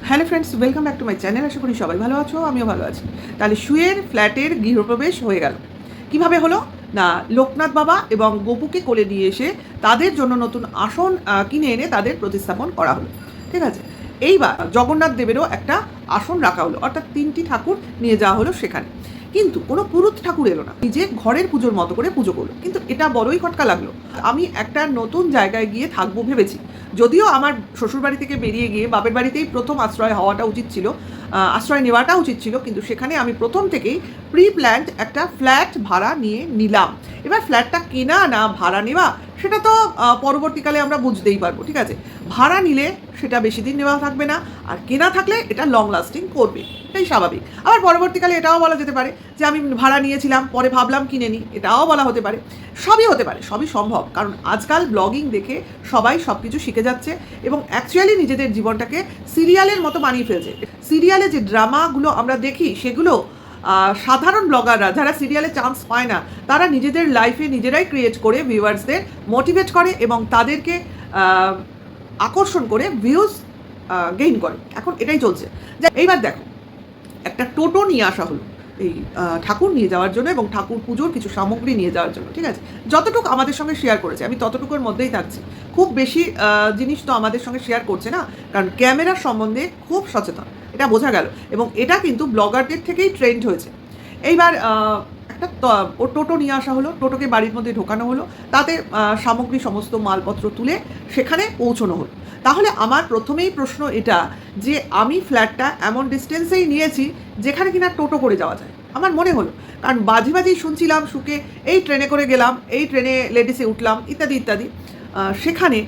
Hello friends, welcome back to my channel. আশা করি সবাই ভালো আছো, আমিও ভালো আছি। তাহলে সুয়ের ফ্ল্যাটের গৃহপ্রবেশ হয়ে গেল। কিভাবে হলো না, লোকনাথ বাবা এবং গপুকে কোলে নিয়ে এসে তাদের জন্য নতুন আসন কিনে এনে তাদের প্রতিস্থাপন করা হলো। ঠিক আছে, এইবার জগন্নাথ দেবেরও একটা আসন রাখা হলো, অর্থাৎ 3টি ঠাকুর নিয়ে যাওয়া হলো সেখানে। কিন্তু কোনো পুরুত ঠাকুর এলো না, নিজে ঘরের পুজোর মতো করে পুজো করলো। কিন্তু এটা বড়ই খটকা লাগলো। আমি একটা নতুন জায়গায় গিয়ে থাকবো ভেবেছি, যদিও আমার শ্বশুরবাড়ি থেকে বেরিয়ে গিয়ে বাপের বাড়িতেই প্রথম আশ্রয় হওয়াটা উচিত ছিল, আশ্রয় নেওয়াটা উচিত ছিল, কিন্তু সেখানে আমি প্রথম থেকেই প্রি প্ল্যান্ড একটা ফ্ল্যাট ভাড়া নিয়ে নিলাম। এবার ফ্ল্যাটটা কেনা না ভাড়া নেওয়া সেটা তো পরবর্তীকালে আমরা বুঝতেই পারবো। ঠিক আছে, ভাড়া নিলে সেটা বেশি দিন নেওয়া থাকবে না, আর কেনা থাকলে এটা লং লাস্টিং করবে, এটাই স্বাভাবিক। আবার পরবর্তীকালে এটাও বলা যেতে পারে যে আমি ভাড়া নিয়েছিলাম, পরে ভাবলাম কিনে নিই, এটাও বলা হতে পারে। সবই হতে পারে, সবই সম্ভব, কারণ আজকাল ব্লগিং দেখে সবাই সব কিছু শিখে যাচ্ছে এবং অ্যাকচুয়ালি নিজেদের জীবনটাকে সিরিয়ালের মতো বানিয়ে ফেলছে। সিরিয়ালে যে ড্রামাগুলো আমরা দেখি সেগুলো সাধারণ ব্লগাররা যারা সিরিয়ালে চান্স পায় না, তারা নিজেদের লাইফে নিজেরাই ক্রিয়েট করে ভিউয়ার্সদের মোটিভেট করে এবং তাদেরকে আকর্ষণ করে ভিউজ গেইন করে। এখন এটাই চলছে। এইবার দেখো, একটা টোটো নিয়ে আসা হলো এই ঠাকুর নিয়ে যাওয়ার জন্য এবং ঠাকুর পুজোর কিছু সামগ্রী নিয়ে যাওয়ার জন্য। ঠিক আছে, যতটুকু আমাদের সঙ্গে শেয়ার করেছে আমি ততটুকুর মধ্যেই থাকছি। খুব বেশি জিনিস তো আমাদের সঙ্গে শেয়ার করছে না, কারণ ক্যামেরার সম্বন্ধে খুব সচেতন, এটা বোঝা গেল। এবং এটা কিন্তু ব্লগারদের থেকেই ট্রেন্ড হয়েছে। এইবার একটা টোটো নিয়ে আসা হলো, টোটোকে বাড়ির মধ্যে ঢোকানো হলো, তাতে সামগ্রী সমস্ত মালপত্র তুলে সেখানে পৌঁছানো হলো। তাহলে আমার প্রথমেই প্রশ্ন এটা যে আমি ফ্ল্যাটটা এমন ডিস্টেন্সেই নিয়েছি যেখানে কিনা টোটো করে যাওয়া যায়, আমার মনে হলো। কারণ বাজি শুনছিলাম সুখে, এই ট্রেনে করে গেলাম, এই ট্রেনে লেডিসে উঠলাম, ইত্যাদি ইত্যাদি। সেখানে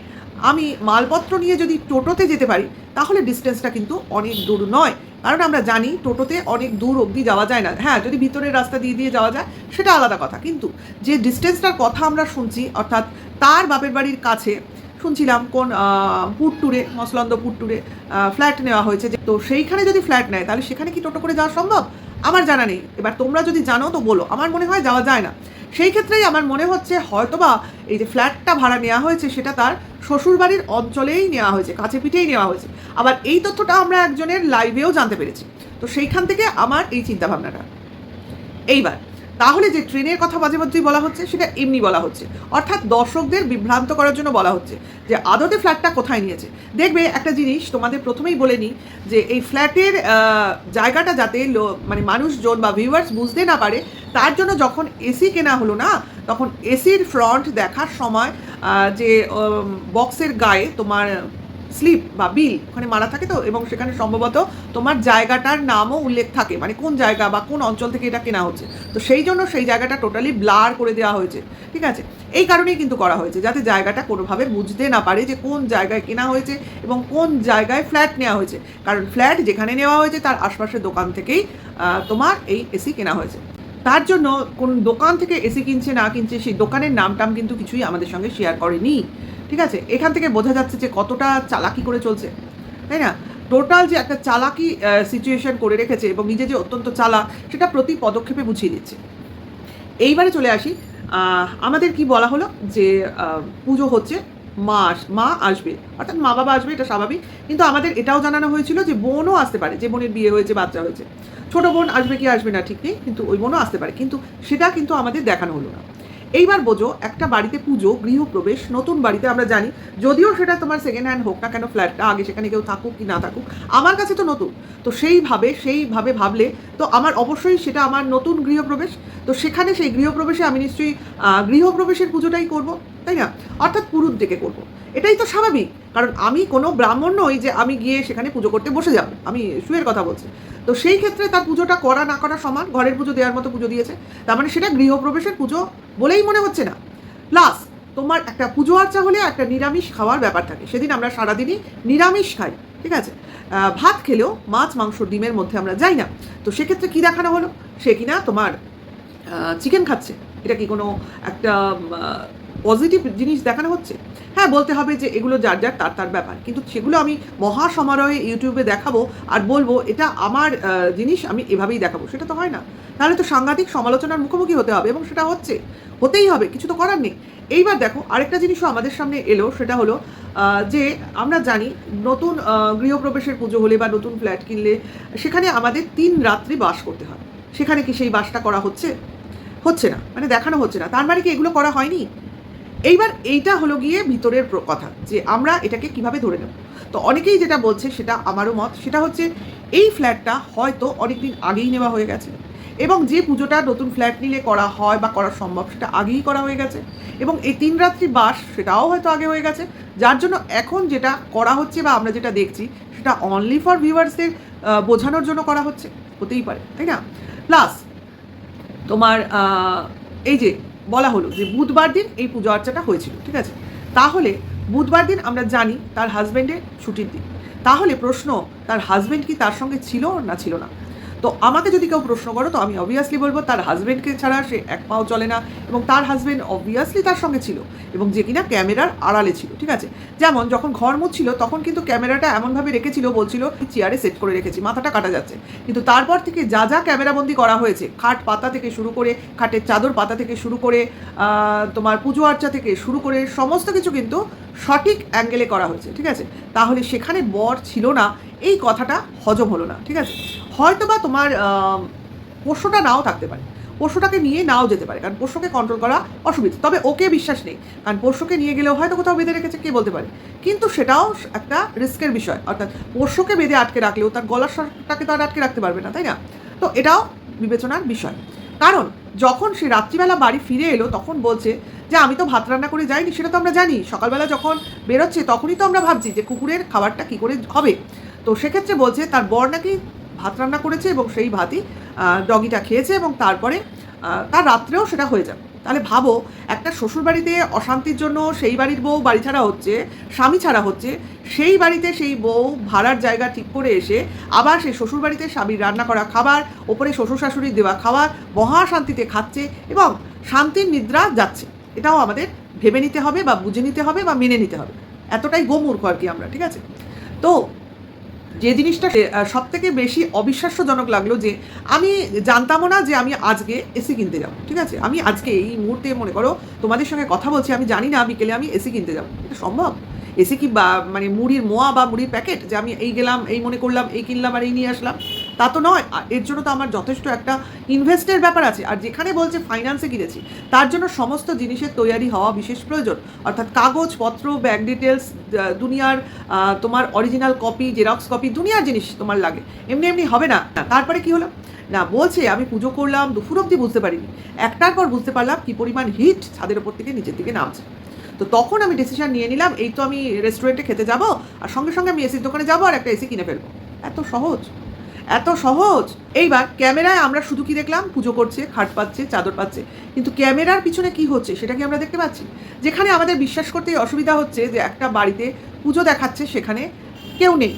আমি মালপত্র নিয়ে যদি টোটোতে যেতে পারি তাহলে ডিস্টেন্সটা কিন্তু অনেক দূর নয়। কারণ আমরা জানি টোটোতে অনেক দূর অবধি যাওয়া যায় না। হ্যাঁ, যদি ভিতরের রাস্তা দিয়ে দিয়ে যাওয়া যায় সেটা আলাদা কথা, কিন্তু যে ডিস্টেন্সটার কথা আমরা শুনছি, অর্থাৎ তার বাপের বাড়ির কাছে শুনছিলাম কোন পুট্টুরে, মসলন্দ পুট্টুরে ফ্ল্যাট নেওয়া হয়েছে। তো সেইখানে যদি ফ্ল্যাট নেয় তাহলে সেখানে কি টোটো করে যাওয়া সম্ভব? আমার জানা নেই। এবার তোমরা যদি জানো তো বলো। আমার মনে হয় যাওয়া যায় না। সেই ক্ষেত্রেই আমার মনে হচ্ছে হয়তোবা এই যে ফ্ল্যাটটা ভাড়া নেওয়া হয়েছে সেটা তার শ্বশুরবাড়ির অঞ্চলেই নেওয়া হয়েছে, কাছে পিঠেই নেওয়া হয়েছে। আবার এই তথ্যটা আমরা একজনের লাইভেও জানতে পেরেছি। তো সেইখান থেকে আমার এই চিন্তাভাবনাটা। এইবার তাহলে যে ট্রেনের কথা মাঝে মধ্যেই বলা হচ্ছে সেটা এমনি বলা হচ্ছে, অর্থাৎ দর্শকদের বিভ্রান্ত করার জন্য বলা হচ্ছে যে আদতে ফ্ল্যাটটা কোথায় নিয়েছে। দেখবে একটা জিনিস তোমাদের প্রথমেই বলে নিই, যে এই ফ্ল্যাটের জায়গাটা যাতে মানে মানুষজন বা ভিউয়ার্স বুঝতে না পারে, তার জন্য যখন এসি কেনা হলো না, তখন এসির ফ্রন্ট দেখার সময় যে বক্সের গায়ে তোমার স্লিপ বা বিল ওখানে মারা থাকে তো, এবং সেখানে সম্ভবত তোমার জায়গাটার নামও উল্লেখ থাকে, মানে কোন জায়গা বা কোন অঞ্চল থেকে এটা কেনা হচ্ছে। তো সেই জন্য সেই জায়গাটা টোটালি ব্লার করে দেওয়া হয়েছে। ঠিক আছে, এই কারণেই কিন্তু করা হয়েছে, যাতে জায়গাটা কোনোভাবে বুঝতে না পারে যে কোন জায়গায় কেনা হয়েছে এবং কোন জায়গায় ফ্ল্যাট নেওয়া হয়েছে। কারণ ফ্ল্যাট যেখানে নেওয়া হয়েছে তার আশপাশের দোকান থেকেই তোমার এই এসি কেনা হয়েছে। তার জন্য কোন দোকান থেকে এসি কিনছে না কিনছে সেই দোকানের নাম কিন্তু কিছুই আমাদের সঙ্গে শেয়ার করেনি। ঠিক আছে, এখান থেকে বোঝা যাচ্ছে যে কতটা চালাকি করে চলছে, তাই না? টোটাল যে একটা চালাকি সিচুয়েশন করে রেখেছে এবং নিজে যে অত্যন্ত চালাক সেটা প্রতি পদক্ষেপে বুঝিয়ে দিচ্ছে। এইবারে চলে আসি, আমাদের কি বলা হলো যে পুজো হচ্ছে, মা আসবে, অর্থাৎ মা বাবা আসবে, এটা স্বাভাবিক। কিন্তু আমাদের এটাও জানানো হয়েছিল যে বোনও আসতে পারে, যে বোনের বিয়ে হয়েছে, বাচ্চা হয়েছে। ছোটো বোন আসবে কি আসবে না ঠিক নেই, কিন্তু ওই বোনও আসতে পারে, কিন্তু সেটা কিন্তু আমাদের দেখানো হলো না। এইবার বোঝো, একটা বাড়িতে পুজো, গৃহপ্রবেশ, নতুন বাড়িতে আমরা জানি, যদিও সেটা তোমার সেকেন্ড হ্যান্ড হোক না কেন, ফ্ল্যাটটা আগে সেখানে কেউ থাকুক কি না থাকুক, আমার কাছে তো নতুন। তো সেইভাবে ভাবলে তো আমার অবশ্যই সেটা আমার নতুন গৃহপ্রবেশ। তো সেখানে সেই গৃহপ্রবেশে আমি নিশ্চয়ই গৃহপ্রবেশের পুজোটাই করব, তাই না? অর্থাৎ পুরুত ডেকে করবো, এটাই তো স্বাভাবিক। কারণ আমি কোনো ব্রাহ্মণ নই যে আমি গিয়ে সেখানে পুজো করতে বসে যাব, আমি সুয়ের কথা বলছি। তো সেই ক্ষেত্রে তার পুজোটা করা না করা সমান, ঘরের পুজো দেওয়ার মতো পুজো দিয়েছে, তার মানে সেটা গৃহপ্রবেশের পুজো বলেই মনে হচ্ছে না। প্লাস তোমার একটা পুজো আর্চা হলে একটা নিরামিষ খাওয়ার ব্যাপার থাকে, সেদিন আমরা সারাদিনই নিরামিষ খাই। ঠিক আছে, ভাত খেলেও মাছ মাংস ডিমের মধ্যে আমরা যাই না। তো সেক্ষেত্রে কী দেখানো হলো, সে কিনা তোমার চিকেন খাচ্ছে, এটা কি কোনো একটা পজিটিভ জিনিস দেখানো হচ্ছে? হ্যাঁ, বলতে হবে যে এগুলো যার যার তার ব্যাপার, কিন্তু সেগুলো আমি মহা সমারোহে ইউটিউবে দেখাবো আর বলবো এটা আমার জিনিস, আমি এভাবেই দেখাবো, সেটা তো হয় না। তাহলে তো সাংঘাতিক সমালোচনার মুখোমুখি হতে হবে, এবং সেটা হতেই হবে, কিছু তো করার নেই। এইবার দেখো আরেকটা জিনিসও আমাদের সামনে এলো, সেটা হলো যে আমরা জানি নতুন গৃহপ্রবেশের পুজো হলে বা নতুন ফ্ল্যাট কিনলে সেখানে আমাদের 3 রাত্রি বাস করতে হয়। সেখানে কি সেই বাসটা করা হচ্ছে? হচ্ছে না, মানে দেখানো হচ্ছে না। তার মানে কি এগুলো করা হয়নি? এইবার এইটা হলো গিয়ে ভিতরের কথা, যে আমরা এটাকে কিভাবে ধরে নেব। তো অনেকেই যেটা বলছে, সেটা আমারও মত, সেটা হচ্ছে এই ফ্ল্যাটটা হয়তো অনেকদিন আগেই নেওয়া হয়ে গেছে, এবং যে পুজোটা নতুন ফ্ল্যাট নিলে করা হয় বা করা সম্ভব সেটা আগেই করা হয়ে গেছে, এবং এই 3 রাত্রি বাস সেটাও হয়তো আগে হয়ে গেছে, যার জন্য এখন যেটা করা হচ্ছে বা আমরা যেটা দেখছি সেটা অনলি ফর ভিউয়ার্সদের বোঝানোর জন্য করা হচ্ছে, হতেই পারে, তাই না? প্লাস তোমার এই যে বলা হলো যে বুধবার দিন এই পুজো আর্চাটা হয়েছিল, ঠিক আছে? তাহলে বুধবার দিন আমরা জানি তার হাজব্যান্ডের ছুটির দিন। তাহলে প্রশ্ন, তার হাজব্যান্ড কি তার সঙ্গে ছিল না ছিল না? তো আমাকে যদি কেউ প্রশ্ন করো তো আমি অবভিয়াসলি বলবো তার হাজব্যান্ডকে ছাড়া সে এক পাও চলে না, এবং তার হাজব্যান্ড অবভিয়াসলি তার সঙ্গে ছিল, এবং যে কিনা ক্যামেরার আড়ালে ছিল, ঠিক আছে? যেমন যখন ঘর মুছছিল তখন কিন্তু ক্যামেরাটা এমনভাবে রেখেছিল, বলছিল চেয়ারে সেট করে রেখেছি, মাথাটা কাটা যাচ্ছে, কিন্তু তারপর থেকে যা যা ক্যামেরাবন্দি করা হয়েছে, খাট পাতা থেকে শুরু করে, খাটের চাদর পাতা থেকে শুরু করে, তোমার পুজো আর্চা থেকে শুরু করে সমস্ত কিছু কিন্তু সঠিক অ্যাঙ্গেলে করা হয়েছে, ঠিক আছে? তাহলে সেখানে বর ছিল না এই কথাটা হজম হলো না, ঠিক আছে? হয়তো বা তোমার পোষ্যটা নাও থাকতে পারে, পোষ্যটাকে নিয়ে নাও যেতে পারে, কারণ পোষ্যকে কন্ট্রোল করা অসুবিধা, তবে ওকে বিশ্বাস নেই, কারণ পোষ্যকে নিয়ে গেলেও হয়তো কোথাও বেঁধে রেখেছে, কে বলতে পারে। কিন্তু সেটাও একটা রিস্কের বিষয়, অর্থাৎ পোষ্যকে বেঁধে আটকে রাখলেও তার গলার স্বরটাকে তো আর আটকে রাখতে পারবে না, তাই না? তো এটাও বিবেচনার বিষয়। কারণ যখন সে রাত্রিবেলা বাড়ি ফিরে এলো তখন বলছে যে আমি তো ভাত রান্না করে যাইনি, সেটা তো আমরা জানি, সকালবেলা যখন বেরোচ্ছে তখনই তো আমরা ভাবছি যে কুকুরের খাবারটা কী করে হবে। তো সেক্ষেত্রে বলছে তার বর নাকি ভাত রান্না করেছে এবং সেই ভাতই ডগিটা খেয়েছে, এবং তারপরে তার রাত্রেও সেটা হয়ে যাবে। তাহলে ভাবো, একটা শ্বশুরবাড়িতে অশান্তির জন্য সেই বাড়ির বউ বাড়ি ছাড়া হচ্ছে, স্বামী ছাড়া হচ্ছে, সেই বাড়িতে সেই বউ ভাড়ার জায়গা ঠিক করে এসে আবার সেই শ্বশুরবাড়িতে স্বামীর রান্না করা খাবার, ওপরে শ্বশুর শাশুড়ির দেওয়া খাবার মহা শান্তিতে খাচ্ছে এবং শান্তির নিদ্রা যাচ্ছে। এটাও আমাদের ভেবে নিতে হবে বা বুঝে নিতে হবে বা মেনে নিতে হবে, এতটাই গোমূর্খ আর কি আমরা, ঠিক আছে? তো যে জিনিসটা সব থেকে বেশি অবিশ্বাস্যজনক লাগলো, যে আমি জানতামও না যে আমি আজকে এসি কিনতে যাবো, ঠিক আছে? আমি আজকে এই মুহূর্তে মনে করো তোমাদের সঙ্গে কথা বলছি, আমি জানি না বিকেলে আমি এসি কিনতে যাবো, এটা সম্ভব? এসি কি মানে মুড়ির মোয়া বা মুড়ির প্যাকেট যে আমি এই গেলাম, এই মনে করলাম, এই কিনলাম আর এই নিয়ে আসলাম? তা তো নয়। এর জন্য তো আমার যথেষ্ট একটা ইনভেস্টের ব্যাপার আছে, আর যেখানে বলছে ফাইন্যান্সে কিনেছি তার জন্য সমস্ত জিনিসের তৈরি হওয়া বিশেষ প্রয়োজন, অর্থাৎ কাগজপত্র, ব্যাংক ডিটেলস, দুনিয়ার তোমার অরিজিনাল কপি, জেরক্স কপি, দুনিয়ার জিনিস তোমার লাগে, এমনি এমনি হবে না। তারপরে কি হলো না, বলছে আমি পুজো করলাম, দুপুর অবধি বুঝতে পারিনি, একটার পর বুঝতে পারলাম কি পরিমাণ হিট ছাদের ওপর থেকে নিচের দিকে নামছে। তো তখন আমি ডিসিশন নিয়ে নিলাম, এই তো আমি রেস্টুরেন্টে খেতে যাব আর সঙ্গে সঙ্গে আমি এসির দোকানে যাবো আর একটা এসি কিনে ফেলবো। এত সহজ, এত সহজ। এইবার ক্যামেরায় আমরা শুধু কি দেখলাম, পুজো করছে, খাট পাচ্ছে, চাদর পাচ্ছে, কিন্তু ক্যামেরার পিছনে কি হচ্ছে সেটা কি আমরা দেখতে পাচ্ছি? যেখানে আমাদের বিশ্বাস করতেই অসুবিধা হচ্ছে যে একটা বাড়িতে পুজো দেখাচ্ছে, সেখানে কেউ নেই,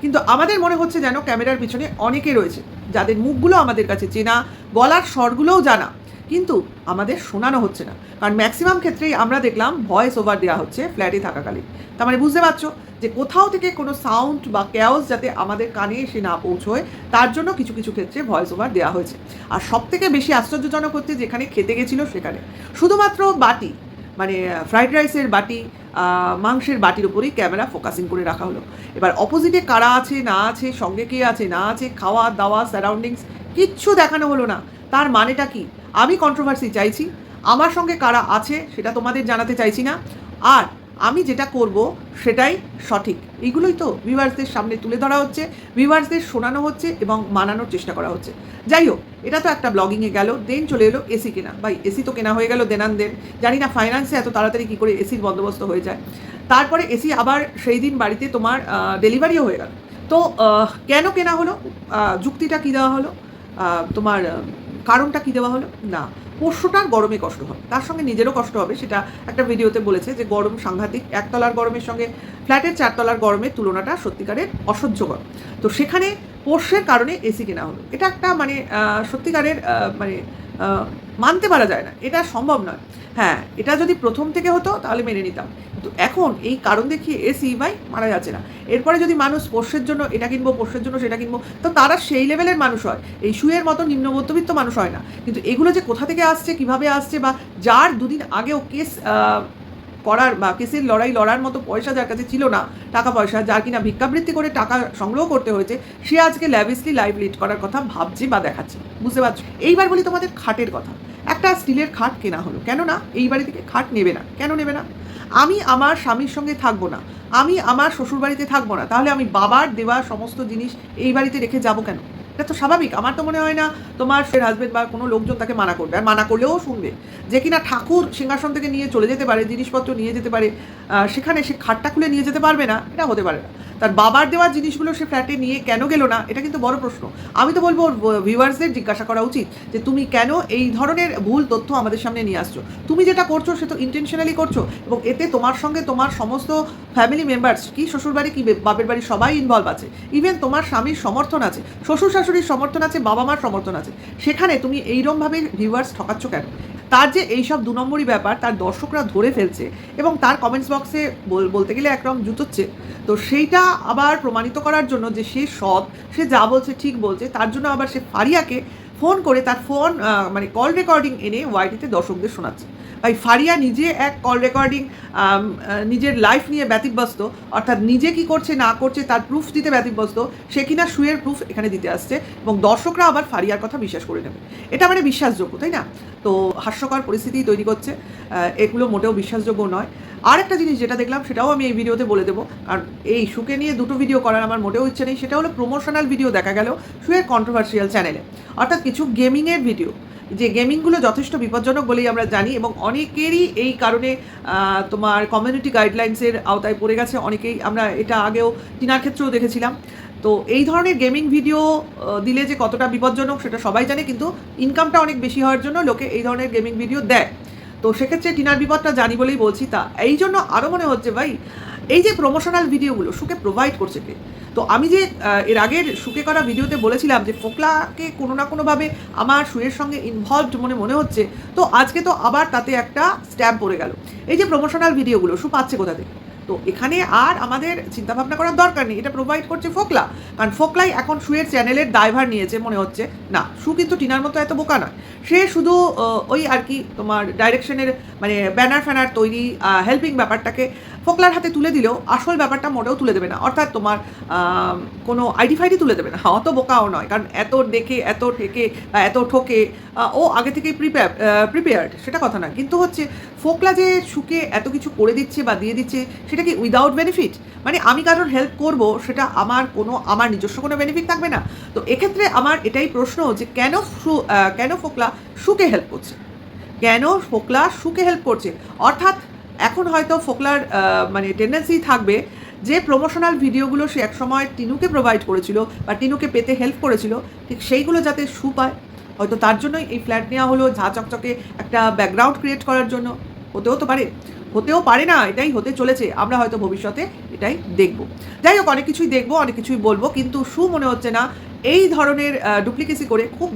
কিন্তু আমাদের মনে হচ্ছে যেন ক্যামেরার পিছনে অনেকে রয়েছে, যাদের মুখগুলো আমাদের কাছে চেনা, গলার স্বরগুলোও জানা, কিন্তু আমাদের শোনানো হচ্ছে না। কারণ ম্যাক্সিমাম ক্ষেত্রেই আমরা দেখলাম ভয়েস ওভার দেওয়া হচ্ছে ফ্ল্যাটে থাকাকালীন। তার মানে বুঝতে পারছো যে কোথাও থেকে কোনো সাউন্ড বা ক্যাওস যাতে আমাদের কানে এসে না পৌঁছয়, তার জন্য কিছু কিছু ক্ষেত্রে ভয়েস ওভার দেওয়া হয়েছে। আর সব থেকে বেশি আশ্চর্যজনক হচ্ছে, যেখানে খেতে গেছিলো সেখানে শুধুমাত্র বাটি, মানে ফ্রাইড রাইসের বাটি, মাংসের বাটির উপরেই ক্যামেরা ফোকাসিং করে রাখা হলো। এবার অপোজিটে কারা আছে না আছে, সঙ্গে কে আছে না আছে, খাওয়া দাওয়া, সারাউন্ডিংস কিচ্ছু দেখানো হলো না। তার মানেটা কি? আমি কন্ট্রোভার্সি চাইছি, আমার সঙ্গে কারা আছে সেটা তোমাদের জানাতে চাইছি না, আর আমি যেটা করব সেটাই সঠিক। এইগুলোই তো ভিউয়ার্সদের সামনে তুলে ধরা হচ্ছে, ভিউয়ার্সদের শোনানো হচ্ছে এবং মানানোর চেষ্টা করা হচ্ছে। যাই হোক, এটা তো একটা ব্লগিংয়ে গেল, দেন চলে এলো এসি কেনা। ভাই এসি তো কেনা হয়ে গেল দেনান দেন, জানি না ফাইন্যান্সে এত তাড়াতাড়ি কী করে এসির বন্দোবস্ত হয়ে যায়। তারপরে এসি আবার সেই দিন বাড়িতে তোমার ডেলিভারিও হয়ে গেল। তো কেন কেনা হলো, যুক্তিটা কী দেওয়া হলো, তোমার কারণটা কী দেওয়া হলো? না, পোষ্যটার গরমে কষ্ট হবে, তার সঙ্গে নিজেরও কষ্ট হবে। সেটা একটা ভিডিওতে বলেছে যে গরম সাংঘাতিক, একতলার গরমের সঙ্গে ফ্ল্যাটের 4 তলার গরমের তুলনাটা সত্যিকারের অসহ্যকর। তো সেখানে পোষ্যের কারণে এসি কেনা হলো। এটা একটা মানে সত্যিকারের মানে মানতে পারা যায় না, এটা সম্ভব নয়। হ্যাঁ, এটা যদি প্রথম থেকে হতো তাহলে মেনে নিতাম, কিন্তু এখন এই কারণ দেখিয়ে এসি ভাই মারা যাচ্ছে না। এরপরে যদি মানুষ পোষ্যের জন্য এটা কিনবো, পোষ্যের জন্য সেটা কিনবো, তো তারা সেই লেভেলের মানুষ হয়, এই শুয়ের মতো নিম্ন মধ্যবিত্ত মানুষ হয় না। কিন্তু এগুলো যে কোথা থেকে আসছে, কিভাবে আসছে, বা যার দুদিন আগেও কেস করার বা কেসের লড়াই লড়ার মতো পয়সা যার কাছে ছিল না, টাকা পয়সা, যার কিনা ভিক্ষাবৃত্তি করে টাকা সংগ্রহ করতে হয়েছে, সে আজকে ল্যাভিসলি লাইফ লিড করার কথা ভাবছে বা দেখাচ্ছে। বুঝতে পারছো? এইবার বলি তোমাদের খাটের কথা। একটা স্টিলের খাট কেনা হলো, কেন না এই বাড়ি থেকে খাট নেবে না? কেন নেবে না? আমি আমার স্বামীর সঙ্গে থাকবো না, আমি আমার শ্বশুরবাড়িতে থাকবো না, তাহলে আমি বাবার দেওয়া সমস্ত জিনিস এই বাড়িতে রেখে যাবো কেন? এটা তো স্বাভাবিক। আমার তো মনে হয় না তোমার হাজবেন্ড বা কোনো লোকজন তাকে মানা করবে, আর মানা করলেও শুনবে। যে কিনা ঠাকুর সিংহাসন থেকে নিয়ে চলে যেতে পারে, জিনিসপত্র নিয়ে যেতে পারে, সেখানে সে খাটটা খুলে নিয়ে যেতে পারবে না, এটা হতে পারে না। তার বাবার দেওয়া জিনিসগুলো সে ফ্ল্যাটে নিয়ে কেন গেল না, এটা কিন্তু বড় প্রশ্ন। আমি তো বলবো ভিউয়ার্সদের জিজ্ঞাসা করা উচিত যে তুমি কেন এই ধরনের ভুল তথ্য আমাদের সামনে নিয়ে আসছো? তুমি যেটা করছো সে তো ইন্টেনশনালি করছো, এবং এতে তোমার সঙ্গে তোমার সমস্ত ফ্যামিলি মেম্বার্স, কি শ্বশুরবাড়ি কি বাপের বাড়ি, সবাই ইনভলভ আছে। ইভেন তোমার স্বামীর সমর্থন আছে, শ্বশুর শাশুড়ির সমর্থন আছে, বাবা মার সমর্থন আছে। সেখানে তুমি এইরমভাবে ভিউয়ার্স ঠকাচ্ছ কেন? তার যে এইসব দু নম্বরই ব্যাপার তার দর্শকরা ধরে ফেলছে, এবং তার কমেন্টস বক্সে বলতে গেলে একরকম জুতোচ্ছে। তো সেইটা আবার প্রমাণিত করার জন্য যে সে সৎ, সে যা বলছে ঠিক বলছে, তার জন্য আবার সে ফারিয়াকে ফোন করে তার ফোন মানে কল রেকর্ডিং এনে ওয়াইটিতে দর্শকদের শোনাচ্ছে। ভাই, ফারিয়া নিজে এক কল রেকর্ডিং নিজের লাইফ নিয়ে ব্যতিব্যস্ত, অর্থাৎ নিজে কি করছে না করছে তার প্রুফ দিতে ব্যতিব্যস্ত, সে কিনা শুয়ের প্রুফ এখানে দিতে আসছে, এবং দর্শকরা আবার ফারিয়ার কথা বিশ্বাস করে নেবে। এটা মানে বিশ্বাসযোগ্য, তাই না? তো হাস্যকর পরিস্থিতি তৈরি করছে, এগুলো মোটেও বিশ্বাসযোগ্য নয়। আর একটা জিনিস যেটা দেখলাম সেটাও আমি এই ভিডিওতে বলে দেবো, কারণ এই শুকে নিয়ে দুটো ভিডিও করার আমার মোটেও ইচ্ছে নেই। সেটা হলো প্রমোশনাল ভিডিও দেখা গেল শুয়ের কন্ট্রোভার্সিয়াল চ্যানেলে, অর্থাৎ কিছু গেমিংয়ের ভিডিও, যে গেমিংগুলো যথেষ্ট বিপজ্জনক বলেই আমরা জানি, এবং অনেকেরই এই কারণে তোমার কমিউনিটি গাইডলাইন্সের আওতায় পড়ে গেছে অনেকেই। আমরা এটা আগেও টিনার ক্ষেত্রেও দেখেছিলাম। তো এই ধরনের গেমিং ভিডিও দিলে যে কতটা বিপজ্জনক সেটা সবাই জানে, কিন্তু ইনকামটা অনেক বেশি হওয়ার জন্য লোকে এই ধরনের গেমিং ভিডিও দেয়। তো সেক্ষেত্রে টিনার বিপদটা জানি বলেই বলছি। তা এই জন্য আরও মনে হচ্ছে ভাই, এই যে প্রমোশনাল ভিডিওগুলো শুকে প্রোভাইড করছে কে? তো আমি যে এর আগের শুকে করা ভিডিওতে বলেছিলাম যে ফোকলাকে কোনো না কোনোভাবে আমার শুয়ের সঙ্গে ইনভলভড মনে হচ্ছে, তো আজকে তো আবার তাতে একটা স্ট্যাম্প পড়ে গেল। এই যে প্রমোশনাল ভিডিওগুলো শু পাচ্ছে কোথা থেকে? তো এখানে আর আমাদের চিন্তাভাবনা করার দরকার নেই, এটা প্রোভাইড করছে ফোকলা, কারণ ফোকলাই এখন শুয়ের চ্যানেলের দায়ভার নিয়েছে মনে হচ্ছে। না, শু কিন্তু টিনার মতো এত বোকা নয়। সে শুধু ওই আর কি তোমার ডাইরেকশনের মানে ব্যানার ফ্যানার তৈরি হেল্পিং ব্যাপারটাকে ফোকলার হাতে তুলে দিলেও আসল ব্যাপারটা মোটেও তুলে দেবে না, অর্থাৎ তোমার কোনো আইডি ফাইডি তুলে দেবে না। অত বোকাও নয়, কারণ এত ডেকে এত ঠেকে এত ঠকে ও আগে থেকেই প্রিপেয়ার্ড, সেটা কথা না। কিন্তু হচ্ছে ফোকলা যে শুকে এত কিছু করে দিচ্ছে বা দিয়ে দিচ্ছে, সেটা কি উইদাউট বেনিফিট? মানে আমি কারোর হেল্প করব, সেটা আমার নিজস্ব কোনো বেনিফিট থাকবে না? তো এক্ষেত্রে আমার এটাই প্রশ্ন যে কেন ফোকলা শুকে হেল্প করছে? কেন ফোকলা শুকে হেল্প করছে? অর্থাৎ এখন হয়তো ফোকলার মানে টেন্ডেন্সি থাকবে যে প্রমোশনাল ভিডিওগুলো সে একসময় টিনুকে প্রোভাইড করেছিল বা টিনুকে পেতে হেল্প করেছিল, ঠিক সেইগুলো যাতে শু পায়। হয়তো তার জন্যই এই ফ্ল্যাট নেওয়া হলো, ঝা চকচকে একটা ব্যাকগ্রাউন্ড ক্রিয়েট করার জন্য। হতেও পারে না, এটাই হতে চলেছে। আমরা হয়তো ভবিষ্যতে এটাই দেখব। যাই হোক, অনেক কিছুই দেখবো, অনেক কিছুই বলবো, কিন্তু শু মনে হচ্ছে না এই ধরনের ডুপ্লিকেসি করে খুব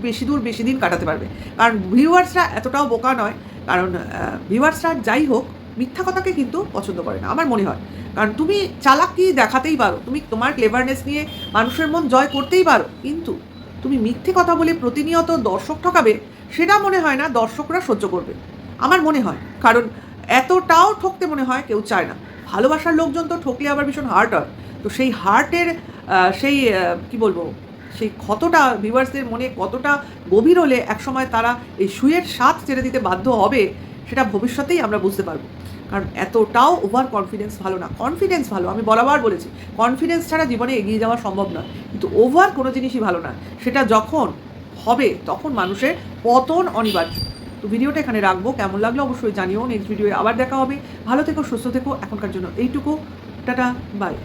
বেশি দিন কাটাতে পারবে। কারণ ভিউয়ার্সরা এতটাও বোকা নয়, কারণ ভিউয়ার্সরা যাই হোক মিথ্যা কথাকে কিন্তু পছন্দ করে না আমার মনে হয়। কারণ তুমি চালাকি দেখাতেই পারো, তুমি তোমার ক্লেভারনেস নিয়ে মানুষের মন জয় করতেই পারো, কিন্তু তুমি মিথ্যে কথা বলে প্রতিনিয়ত দর্শক ঠকাবে, সেটা মনে হয় না দর্শকরা সহ্য করবে আমার মনে হয়। কারণ এতটাও ঠকতে মনে হয় কেউ চায় না। ভালোবাসার লোকজন তো ঠকলে আবার ভীষণ হার্ট হয়। তো সেই হার্টের কি বলবো, সেই ক্ষতটা ভিউয়ার্সদের মনে কতটা গভীর হলে একসময় তারা এই শুয়ের স্বাদ ছেড়ে দিতে বাধ্য হবে, সেটা ভবিষ্যতেই আমরা বুঝতে পারবো। কারণ এতটাও ওভার কনফিডেন্স ভালো না। কনফিডেন্স ভালো, আমি বরাবর বলেছি কনফিডেন্স ছাড়া জীবনে এগিয়ে যাওয়া সম্ভব নয়, কিন্তু ওভার কোনো জিনিসই ভালো না। সেটা যখন হবে তখন মানুষের পতন অনিবার্য। তো ভিডিওটা এখানে রাখবো, কেমন লাগলো অবশ্যই জানিও। নেক্সট ভিডিওয়ে আবার দেখা হবে। ভালো থেকো, সুস্থ থেকো, এখনকার জন্য এইটুকু, টাটা, বাই।